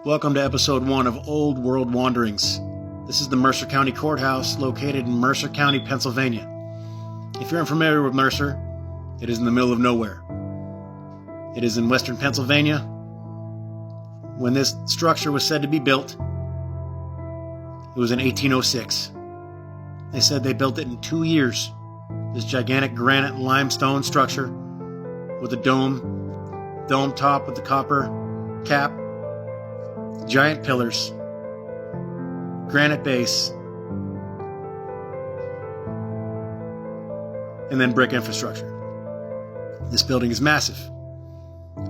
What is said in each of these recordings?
Welcome to episode 1 of Old World Wanderings. This is the Mercer County Courthouse located in Mercer County, Pennsylvania. If you're unfamiliar with Mercer, it is in the middle of nowhere. It is in western Pennsylvania. When this structure was said to be built, it was in 1806. They said they built it in 2 years. This gigantic granite and limestone structure with a dome top with the copper cap, giant pillars, granite base, and then brick infrastructure. This building is massive.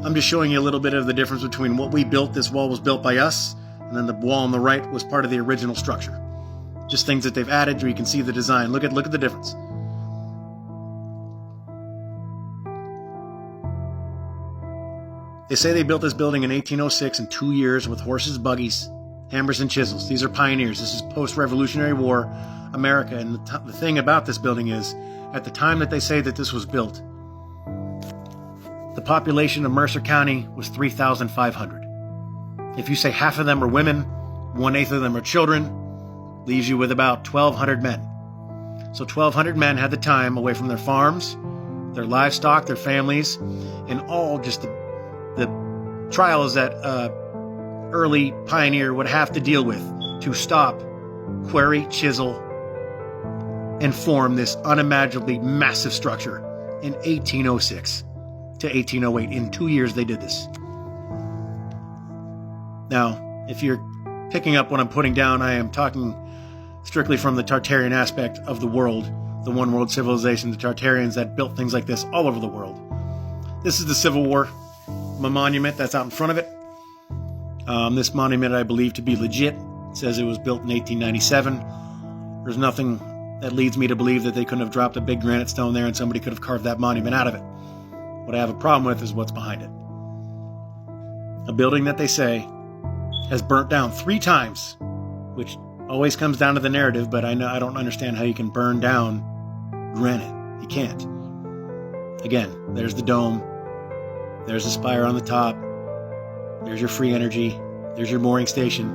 I'm just showing you a little bit of the difference between what we built. This wall was built by us, and then the wall on the right was part of the original structure. Just things that they've added where you can see the design. Look at the difference. They say they built this building in 1806 in 2 years with horses, buggies, hammers, and chisels. These are pioneers. This is post-Revolutionary War America. And the thing about this building is, at the time that they say that this was built, the population of Mercer County was 3,500. If you say half of them are women, 1/8 of them are children, leaves you with about 1,200 men. So 1,200 men had the time away from their farms, their livestock, their families, and all just the trials that early pioneer would have to deal with to stop, quarry, chisel, and form this unimaginably massive structure in 1806 to 1808. In 2 years, they did this. Now, if you're picking up what I'm putting down, I am talking strictly from the Tartarian aspect of the world, the one world civilization, the Tartarians that built things like this all over the world. This is the Civil War monument that's out in front of it. This monument I believe to be legit. It says it was built in 1897. There's nothing that leads me to believe that they couldn't have dropped a big granite stone there and somebody could have carved that monument out of it. What I have a problem with is what's behind it. A building that they say has burnt down 3 times, which always comes down to the narrative, but I don't understand how you can burn down granite. You can't. Again, there's the dome. There's the spire on the top. There's your free energy. There's your mooring station.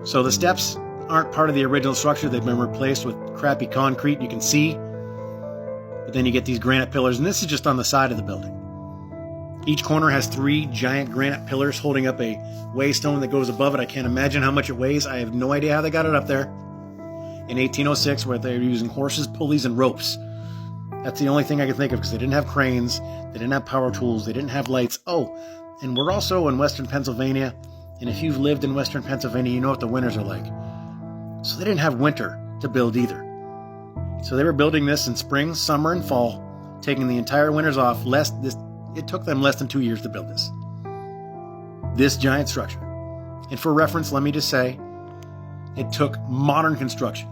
So the steps aren't part of the original structure. They've been replaced with crappy concrete, you can see. But then you get these granite pillars, and this is just on the side of the building. Each corner has 3 giant granite pillars holding up a waystone that goes above it. I can't imagine how much it weighs. I have no idea how they got it up there. In 1806, where they were using horses, pulleys, and ropes. That's the only thing I can think of, because they didn't have cranes, they didn't have power tools, they didn't have lights. Oh, and we're also in western Pennsylvania, and if you've lived in western Pennsylvania, you know what the winters are like. So they didn't have winter to build either. So they were building this in spring, summer, and fall, taking the entire winters off. It took them less than 2 years to build this giant structure. And for reference, let me just say, it took modern construction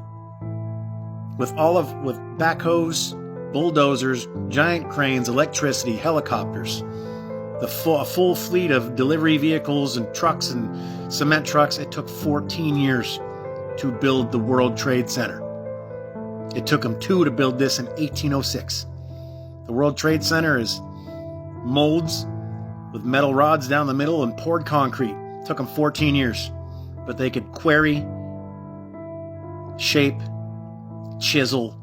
with backhoes, bulldozers, giant cranes, electricity, helicopters, a full fleet of delivery vehicles and trucks and cement trucks. It took 14 years to build the World Trade Center. It took them 2 to build this in 1806. The World Trade Center is molds with metal rods down the middle and poured concrete. It took them 14 years, but they could quarry, shape, chisel,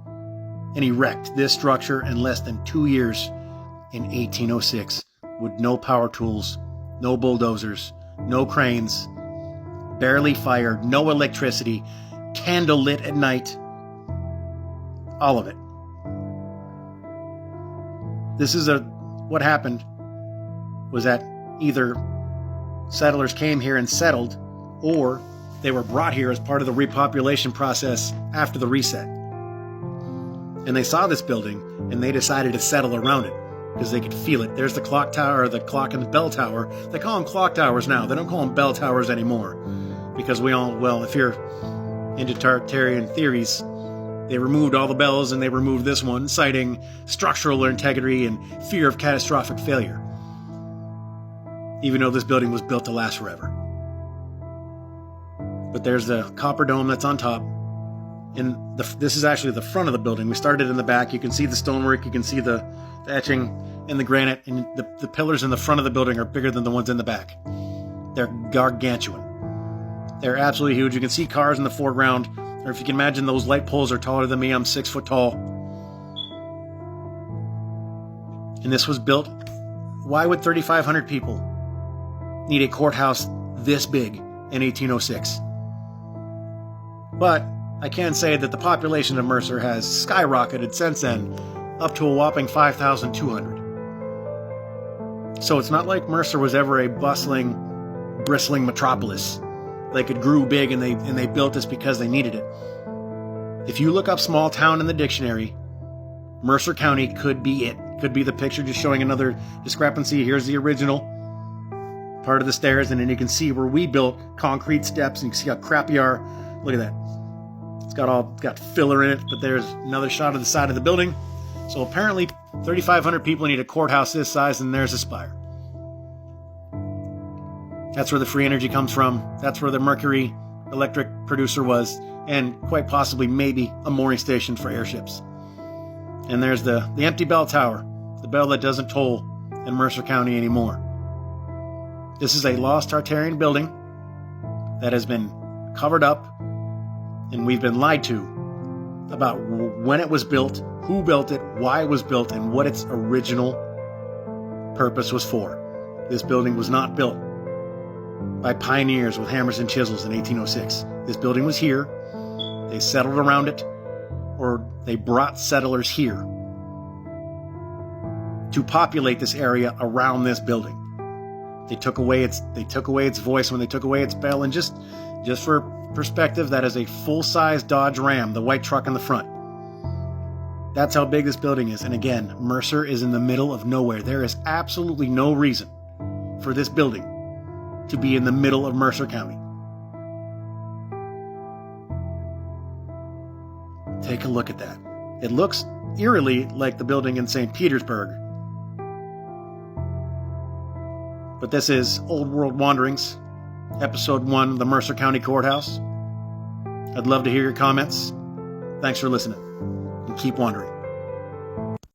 and erect this structure in less than 2 years in 1806 with no power tools, no bulldozers, no cranes, barely fired, no electricity, candle lit at night, all of it. What happened was that either settlers came here and settled, or they were brought here as part of the repopulation process after the reset. And they saw this building, and they decided to settle around it because they could feel it. There's the clock tower, the clock and the bell tower. They call them clock towers now. They don't call them bell towers anymore because if you're into Tartarian theories, they removed all the bells and they removed this one, citing structural integrity and fear of catastrophic failure. Even though this building was built to last forever. But there's the copper dome that's on top. And this is actually the front of the building. We started in the back. You can see the stonework. You can see the etching and the granite. And the pillars in the front of the building are bigger than the ones in the back. They're gargantuan. They're absolutely huge. You can see cars in the foreground, or if you can imagine, those light poles are taller than me. I'm 6 foot tall. And this was built. Why would 3,500 people need a courthouse this big in 1806? But I can say that the population of Mercer has skyrocketed since then, up to a whopping 5,200. So it's not like Mercer was ever a bustling, bristling metropolis. Like it grew big and they built this because they needed it. If you look up small town in the dictionary, Mercer County could be it. Could be the picture, just showing another discrepancy. Here's the original part of the stairs, and then you can see where we built concrete steps, and you can see how crappy our. Look at that. It's got filler in it, but there's another shot of the side of the building. So apparently 3,500 people need a courthouse this size, and there's a spire. That's where the free energy comes from. That's where the Mercury electric producer was, and quite possibly maybe a mooring station for airships. And there's the empty bell tower, the bell that doesn't toll in Mercer County anymore. This is a lost Tartarian building that has been covered up, and we've been lied to about when it was built, who built it, why it was built, and what its original purpose was for. This building was not built by pioneers with hammers and chisels in 1806. This building was here. They settled around it, or they brought settlers here to populate this area around this building. They took away its voice when they took away its bell, and just for perspective, that is a full-size Dodge Ram, the white truck in the front. That's how big this building is. And again, Mercer is in the middle of nowhere. There is absolutely no reason for this building to be in the middle of Mercer County. Take a look at that. It looks eerily like the building in St. Petersburg. But this is Old World Wanderings, Episode 1, the Mercer County Courthouse. I'd love to hear your comments. Thanks for listening, and keep wandering.